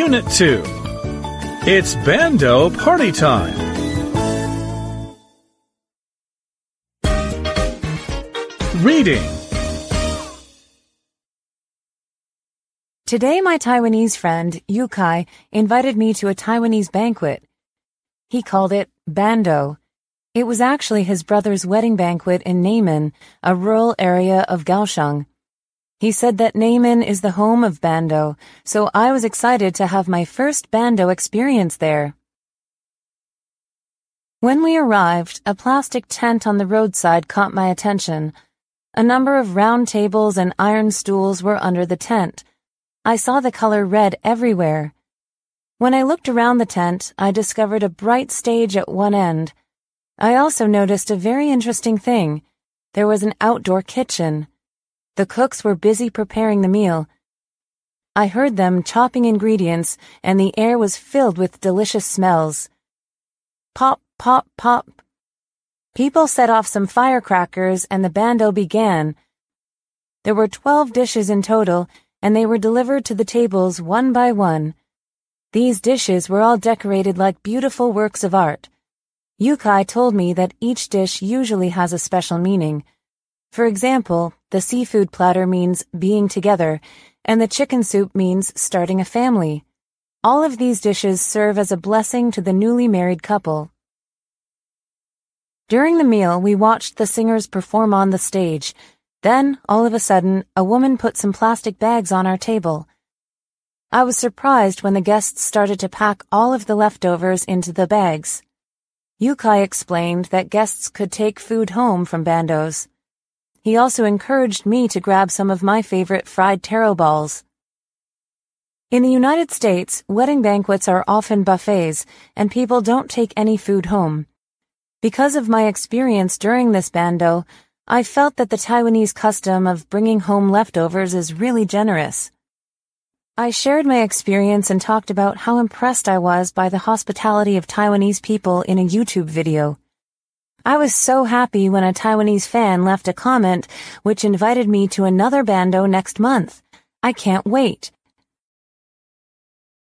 Unit 2. It's Bando Party Time. Reading. Today my Taiwanese friend, Yukai, invited me to a Taiwanese banquet. He called it Bando. It was actually his brother's wedding banquet in Neiman, a rural area of Kaohsiung. He said that Neiman is the home of Bando, so I was excited to have my first Bando experience there. When we arrived, a plastic tent on the roadside caught my attention. A number of round tables and iron stools were under the tent. I saw the color red everywhere. When I looked around the tent, I discovered a bright stage at one end. I also noticed a very interesting thing. There was an outdoor kitchen. The cooks were busy preparing the meal. I heard them chopping ingredients, and the air was filled with delicious smells. Pop, pop, pop. People set off some firecrackers, and the bando began. There were 12 dishes in total, and they were delivered to the tables one by one. These dishes were all decorated like beautiful works of art. Yukai told me that each dish usually has a special meaning. For example, the seafood platter means being together, and the chicken soup means starting a family. All of these dishes serve as a blessing to the newly married couple. During the meal, we watched the singers perform on the stage. Then, all of a sudden, a woman put some plastic bags on our table. I was surprised when the guests started to pack all of the leftovers into the bags. Yukai explained that guests could take food home from bandos. He also encouraged me to grab some of my favorite fried taro balls. In the United States, wedding banquets are often buffets, and people don't take any food home. Because of my experience during this bando, I felt that the Taiwanese custom of bringing home leftovers is really generous. I shared my experience and talked about how impressed I was by the hospitality of Taiwanese people in a YouTube video. I was so happy when a Taiwanese fan left a comment which invited me to another bando next month. I can't wait.